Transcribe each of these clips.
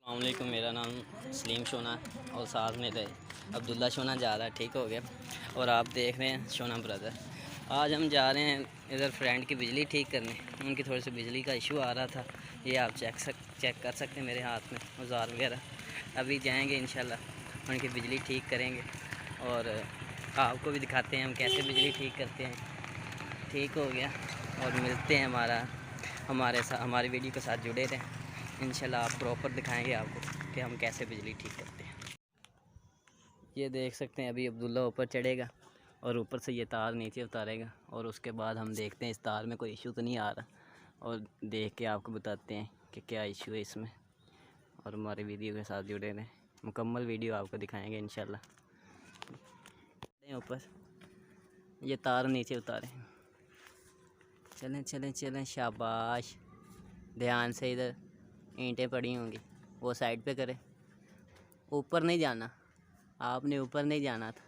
अस्सलामुअलैकुम। मेरा नाम सलीम शोना और साथ में थे अब्दुल्ला शोना जा रहा है। ठीक हो गया। और आप देख रहे हैं शोना ब्रदर। आज हम जा रहे हैं इधर फ्रेंड की बिजली ठीक करने। उनकी थोड़ी सी बिजली का इशू आ रहा था। ये आप चेक कर सकते हैं मेरे हाथ में औजार वगैरह। अभी जाएंगे इंशाल्लाह उनकी बिजली ठीक करेंगे और आपको भी दिखाते हैं हम कैसे बिजली ठीक करते हैं। ठीक हो गया और मिलते हैं हमारी वीडियो के साथ जुड़े रहें। इंशाल्लाह आप प्रॉपर दिखाएंगे आपको कि हम कैसे बिजली ठीक करते हैं। ये देख सकते हैं अभी अब्दुल्ला ऊपर चढ़ेगा और ऊपर से ये तार नीचे उतारेगा और उसके बाद हम देखते हैं इस तार में कोई इशू तो नहीं आ रहा और देख के आपको बताते हैं कि क्या इशू है इसमें। और हमारे वीडियो के साथ जुड़े रहें, मुकम्मल वीडियो आपको दिखाएंगे इंशाल्लाह। ऊपर ये तार नीचे उतारें। चलें चलें चलें, शाबाश। ध्यान से, इधर ईंटें पड़ी होंगी, वो साइड पे करें। ऊपर नहीं जाना, आपने ऊपर नहीं जाना था,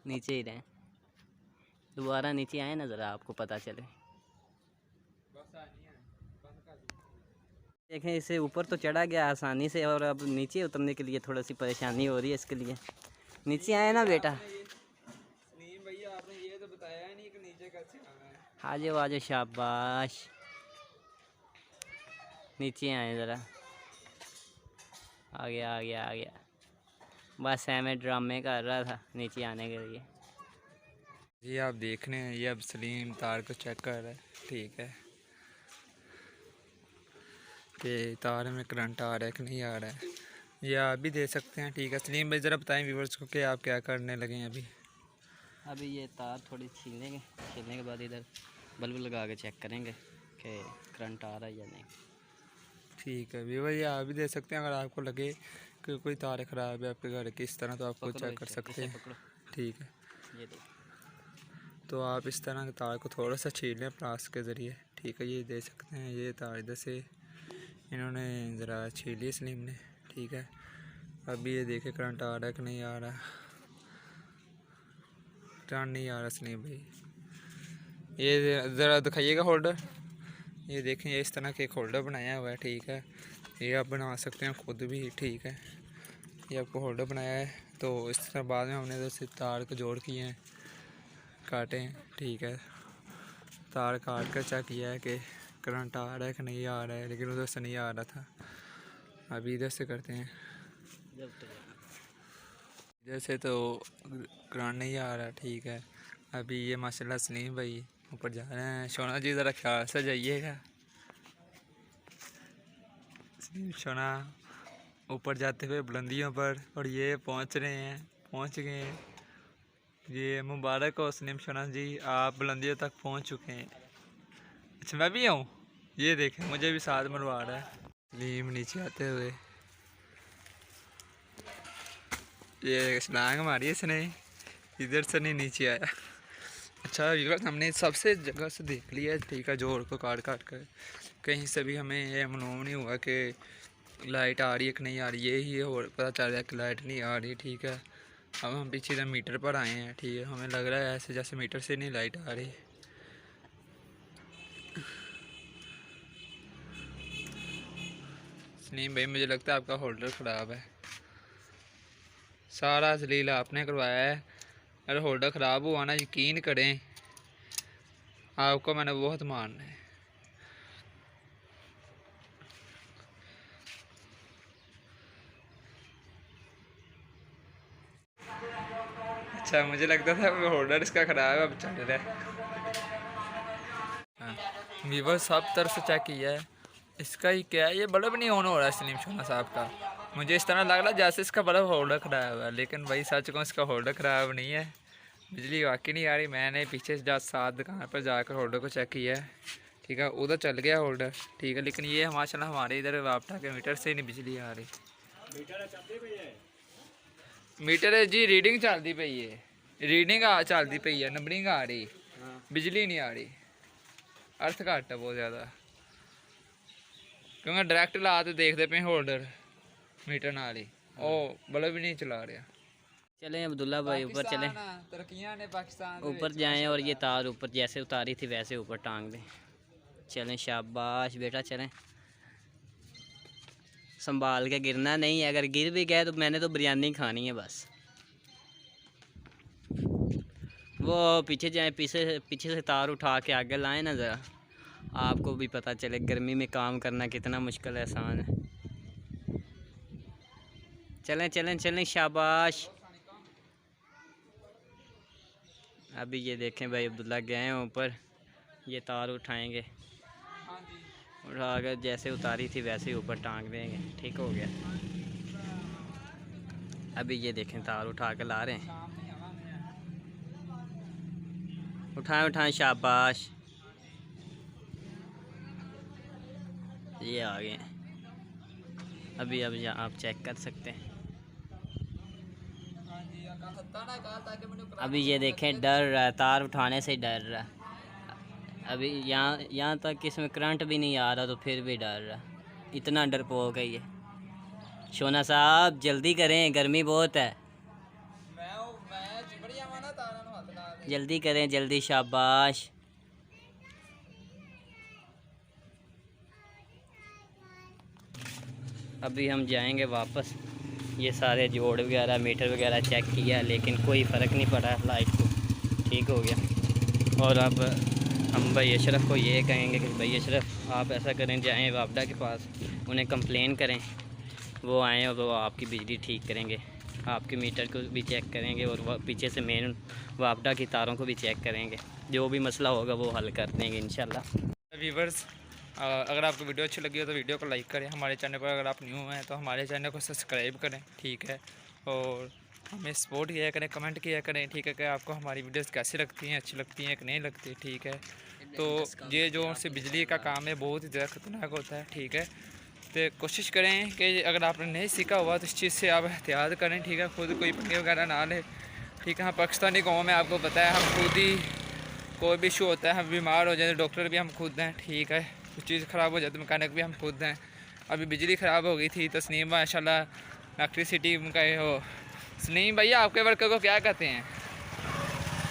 नीचे ही रहें। दोबारा नीचे आए ना, ज़रा आपको पता चले। देखें, इसे ऊपर तो चढ़ा गया आसानी से और अब नीचे उतरने के लिए थोड़ी सी परेशानी हो रही है। इसके लिए नीचे आए ना बेटा। भैया आपने ये तो बताया नहीं कि नीचे कैसे आना है। आ जाओ शाबाश। नीचे आए ज़रा। आ गया। बस मैं ड्रामे कर रहा था नीचे आने के लिए। जी आप देख रहे हैं, ये अब सलीम तार को चेक कर रहा है। ठीक है कि तार में करंट आ रहा है कि नहीं आ रहा है, ये आप भी दे सकते हैं। ठीक है सलीम भाई, ज़रा बताएं व्यूवर्स को कि आप क्या करने लगे हैं अभी ये तार थोड़ी छीलने के बाद इधर बल्ब लगा के चेक करेंगे कि करंट आ रहा है या नहीं। ठीक है व्यूवर, ये आप भी दे सकते हैं अगर आपको लगे कि कोई तार ख़राब है आपके घर की इस तरह, तो आप खुद चेक कर सकते हैं। ठीक है, ये दो। तो आप इस तरह के तार को थोड़ा सा छील लें प्लास के ज़रिए। ठीक है, ये दे सकते हैं। ये तार इधर से इन्होंने ज़रा छीली सलीम ने। ठीक है, अभी ये देखे करंट आ रहा है कि नहीं आ रहा। करंट नहीं आ रहा सलीम भाई। ये ज़रा दिखाइएगा होल्डर। ये देखें, ये इस तरह के एक होल्डर बनाया हुआ है। ठीक है, ये आप बना सकते हैं खुद भी। ठीक है, ये आपको होल्डर बनाया है, तो इस तरह बाद में हमने इधर से तार को जोड़ किए हैं, काटे हैं। ठीक है, तार काट कर चेक किया है कि करंट आ रहा है कि नहीं आ रहा है, लेकिन उधर से नहीं आ रहा था। अभी इधर से करते हैं। इधर से तो करंट नहीं आ रहा। ठीक है, अभी ये माशाल्लाह सलीम भाई ऊपर जा रहे हैं। शोना जी ज़रा ख्याल से जाइएगा। सलीम शोना ऊपर जाते हुए बुलंदियों पर, और ये पहुंच गए हैं। ये मुबारक हो सलीम शोना जी, आप बुलंदियों तक पहुंच चुके हैं। अच्छा मैं भी आऊँ? ये देखें, मुझे भी साथ मरवा रहा है। सलीम नीचे आते हुए ये छलांग मारी इसने, इधर से नहीं नीचे आया। अच्छा व्यूअर्स, हमने सबसे जगह से देख लिया है। ठीक है, जोड़ को काट कर कहीं से भी हमें ये मालूम नहीं हुआ कि लाइट आ रही है कि नहीं आ रही। यही और पता चल रहा है कि लाइट नहीं आ रही। ठीक है, अब हम पीछे इधर मीटर पर आए हैं। ठीक है, हमें लग रहा है ऐसे जैसे मीटर से नहीं लाइट आ रही। सलीम भाई, मुझे लगता है आपका होल्डर ख़राब है। सारा जलील आपने करवाया है। अगर होल्डर ख़राब हुआ ना, यकीन करें आपको मैंने बहुत मानना है। अच्छा, मुझे लगता था होल्डर इसका ख़राब है, अब चल रहा है। हाँ, वीवर सब तरफ से चेक किया है, इसका ही क्या है, ये बल्ब नहीं ऑन हो रहा है सलीम शोना साहब का। मुझे इस तरह लग रहा है जैसे इसका बल्ब होल्डर ख़राब है, लेकिन भाई सच कहूँ इसका होल्डर ख़राब नहीं है। बिजली वाकई नहीं आ रही। मैंने पीछे साथ दुकान पर जाकर होल्डर को चेक किया है। ठीक है, उधर चल गया होल्डर। ठीक है, लेकिन ये माशाल्लाह हमारे इधर वापटा के मीटर से नहीं बिजली आ रही। मीटर जी रीडिंग चलती पई है, रीडिंग चलती पई है, नंबरिंग आ रही, बिजली नहीं आ रही। अर्थ घट है बहुत ज़्यादा, क्योंकि डायरैक्ट ला तो देखते पे होल्डर मीटर नाल ही, ओ बल्ब भी नहीं चला रहा। चलें अब्दुल्ला भाई ऊपर चलें, तरक्कियां ने पाकिस्तान ऊपर जाएं और ये तार ऊपर जैसे उतारी थी वैसे ऊपर टांग दें। चलें शाबाश बेटा, चलें। संभाल के गिरना नहीं है, अगर गिर भी गया तो मैंने तो बिरयानी खानी है बस। वो पीछे जाए, पीछे से तार उठा के आगे लाएं ना ज़रा, आपको भी पता चले गर्मी में काम करना कितना मुश्किल है, आसान है। चलें चलें चलें, शाबाश। अभी ये देखें भाई अब्दुल्ला गए हैं ऊपर, ये तार उठाएंगे, उठा कर जैसे उतारी थी वैसे ही ऊपर टांग देंगे, ठीक हो गया। अभी ये देखें तार उठा कर ला रहे हैं, उठाएं उठाएं, शाबाश। ये आ गए हैं अभी, अब आप चेक कर सकते हैं। अभी ये देखें डर रहा है, तार उठाने से डर रहा है। अभी यहाँ तक कि इसमें करंट भी नहीं आ रहा तो फिर भी डर रहा, इतना डरपोक है ये। शोना साहब जल्दी करें, गर्मी बहुत है, जल्दी करें जल्दी, शाबाश। अभी हम जाएंगे वापस, ये सारे जोड़ वगैरह मीटर वगैरह चेक किया लेकिन कोई फ़र्क नहीं पड़ा लाइट को, ठीक हो गया। और अब हम भाई अशरफ को ये कहेंगे कि भाई अशरफ आप ऐसा करें, जाएं वापडा के पास, उन्हें कंप्लेन करें, वो आएँ और वो आपकी बिजली ठीक करेंगे, आपके मीटर को भी चेक करेंगे और वो पीछे से मेन वापडा की तारों को भी चेक करेंगे, जो भी मसला होगा वो हल कर देंगे इंशाल्लाह। व्यूवर्स, अगर आपको वीडियो अच्छी लगी हो तो वीडियो को लाइक करें, हमारे चैनल पर अगर आप न्यू हैं तो हमारे चैनल को सब्सक्राइब करें, ठीक है। और हमें सपोर्ट किया करें, कमेंट किया करें, ठीक है, कि आपको हमारी वीडियोस कैसी लगती हैं, अच्छी लगती हैं कि नहीं लगती, ठीक है। तो ये जो से बिजली का काम है बहुत ही ज़्यादा ख़तरनाक होता है, ठीक है। तो कोशिश करें कि अगर आपने नहीं सीखा हुआ तो इस चीज़ से आप एहतियात करें, ठीक है, खुद कोई पंगे वगैरह ना लें, ठीक है। हम पाकिस्तानी गाँव में आपको पता है, हम खुद ही कोई भी इशू होता है, हम बीमार हो जाए तो डॉक्टर भी हम खुद हैं, ठीक है। कुछ चीज़ ख़राब हो जाती है मैकेनिक भी हम खुद हैं। अभी बिजली ख़राब हो गई थी, तस्नीम माशाल्लाह इलेक्ट्रिसिटी का हो। तस्नीम भैया आपके वर्कर को क्या कहते हैं?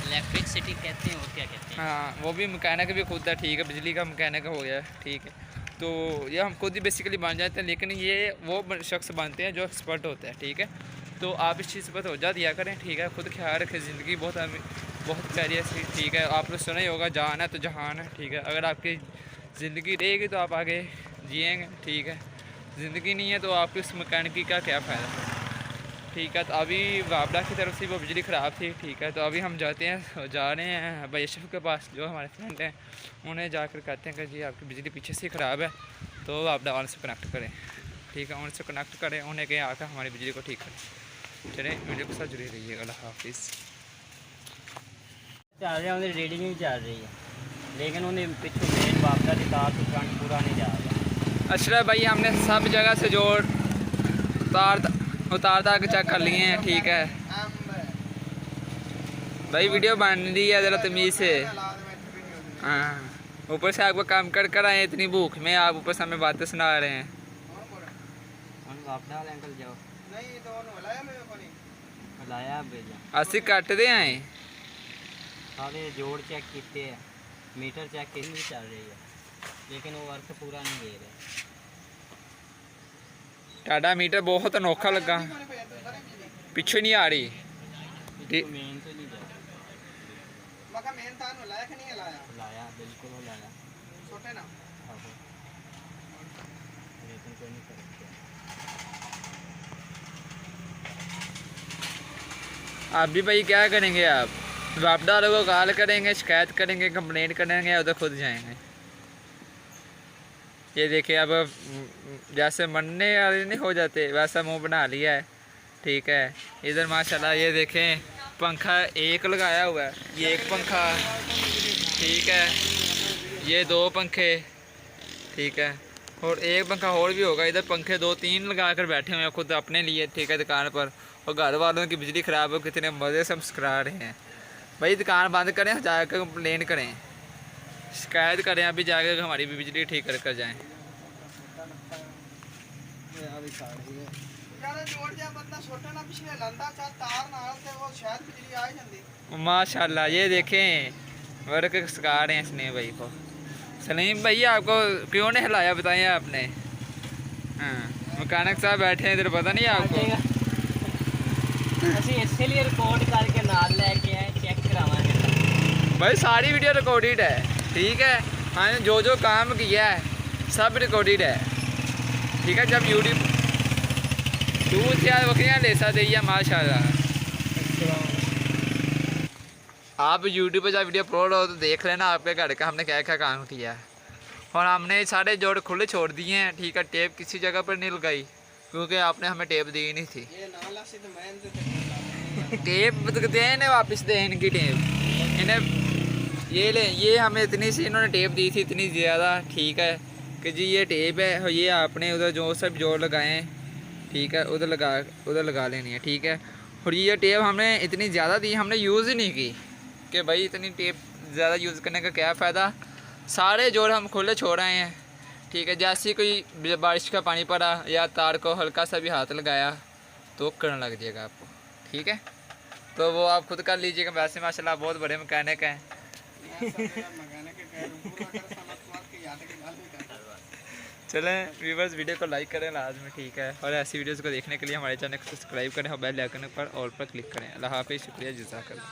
इलेक्ट्रिसिटी कहते हैं, और क्या कहते हैं? हाँ, वो भी मैकेनिक भी खुद है, ठीक है, बिजली का मैकेनिक हो गया, ठीक है। तो ये हम खुद ही बेसिकली बन जाते हैं, लेकिन ये वो शख्स बनते हैं जो एक्सपर्ट होते हैं, ठीक है। तो आप इस चीज़ पर तवज्जो दिया करें, ठीक है। खुद ख्याल रखें, ज़िंदगी बहुत प्यारी है, ठीक है। आप लोग सुना ही होगा, जान है तो जहान है, ठीक है। अगर आपकी ज़िंदगी रहेगी तो आप आगे जिएंगे, ठीक है। ज़िंदगी नहीं है तो आपकी उस मैकेनिकी का क्या फ़ायदा, ठीक है। तो अभी वापडा की तरफ से वो बिजली ख़राब थी, ठीक है। तो अभी हम जा रहे हैं भाई अशरफ के पास, जो हमारे फ्रेंड हैं, उन्हें जाकर कहते हैं कि जी आपकी बिजली पीछे से ख़राब है, तो वापडा वाले से कनेक्ट करें, ठीक है। उनसे कनेक्ट करें, उन्हें कहीं आकर हमारी बिजली को ठीक करें। चलें, वीडियो के साथ जुड़े रहिएगा। अल्लाह हाफिज़। चल रहे हैं, रीडिंग ही चल रही है, लेकिन उन्हें पिछू मेन वापडा की तार तो करंट पूरा नहीं जा रहा। अशरफ भाई हमने सब जगह से जोड़ उतार के चेक कर लिए हैं, ठीक है भाई। वीडियो बन रही है, ज़रा तमीज़ से। हाँ, ऊपर से आपको काम कर आए, इतनी भूख में आप ऊपर से हमें बातें सुना रहे हैं। अंकल जाओ, लाया भेजा, अस्सी कट दे आए, सारे जोड़ चेक किए हैं, मीटर चेक की नहीं चल रही है, लेकिन वो वर्क पूरा नहीं दे रहे। टाटा मीटर बहुत अनोखा लगा, पीछे नहीं आ रही, मेन तो नहीं जा रही, लाया बिल्कुल लाया, लेकिन कोई नहीं कर। आप भी भाई क्या करेंगे? आप वापडा को कॉल करेंगे, शिकायत करेंगे, कंप्लेंट करेंगे, उधर खुद जाएंगे। ये देखिए, अब जैसे मरने वाले नहीं हो जाते वैसा मुंह बना लिया है, ठीक है। इधर माशाल्लाह ये देखें, पंखा एक लगाया हुआ है, ये एक पंखा, ठीक है, ये दो पंखे, ठीक है, और एक पंखा और भी होगा। इधर पंखे 2-3 लगा कर बैठे हुए हैं खुद अपने लिए, ठीक है, दुकान पर। और घर वालों की बिजली ख़राब हो, कितने मज़े से मुस्कुरा रहे हैं। भाई दुकान बंद करें, जाकर कंप्लेन करें, शिकायत करें, अभी जाकर हमारी बिजली ठीक कर जाएँ। माशाल्लाह ये देखें, वर्क सिखा रहे हैं सलीम भाई को। सलीम भाई आपको क्यों नहीं हिलाया, बताएं आपने? हाँ, मकैनिक साहब बैठे हैं इधर, पता नहीं आपको? ਅਸੀਂ ਇਸੇ ਲਈ ਰਿਕਾर्ड ਕਰਕੇ ਨਾਲ ਲੈ ਕੇ ਆਏ, ਚੈੱਕ ਕਰਾਵਾਂਗੇ। भाई सारी वीडियो रिकॉर्डेड है, ठीक है। हाँ, जो जो काम किया है सब रिकॉर्डेड है, ठीक है। जब यूट्यूब दूध या बकरियाँ ले सकते हैं माशाल्लाह। आप यूट्यूब पे जब वीडियो अपलोड हो तो देख लेना आपके घर का हमने क्या क्या काम किया है। और हमने सारे जोड़ खुले छोड़ दिए हैं, ठीक है। टेप किसी जगह पर नहीं लगाई क्योंकि आपने हमें टेप दी नहीं थी। टेप देने वापस दे इनकी टेप इन्हें, ये ले, ये हमें इतनी सी इन्होंने टेप दी थी, इतनी ज़्यादा, ठीक है। कि जी ये टेप है, ये आपने उधर जो सब जोड़ लगाए हैं, ठीक है, उधर लगा लेनी है, ठीक है। और ये टेप हमने इतनी ज़्यादा दी, हमने यूज़ ही नहीं की कि भाई इतनी टेप ज़्यादा यूज़ करने का क्या फ़ायदा। सारे जोड़ हम खुले छोड़ रहे हैं, ठीक है। जैसे कोई बारिश का पानी पड़ा या तार को हल्का सा भी हाथ लगाया तो करने लग जाएगा आपको, ठीक है। तो वो आप खुद कर लीजिएगा। वैसे माशाल्लाह बहुत बड़े मैकेनिक हैं। चलें व्यूवर्स, वीडियो को लाइक करें लाजमी, ठीक है। और ऐसी वीडियोस को देखने के लिए हमारे चैनल को सब्सक्राइब करें और बेल आइकन पर ऑल पर क्लिक करें। अल्लाह हाफ़िज़, शुक्रिया, जज़ाकल्लाह।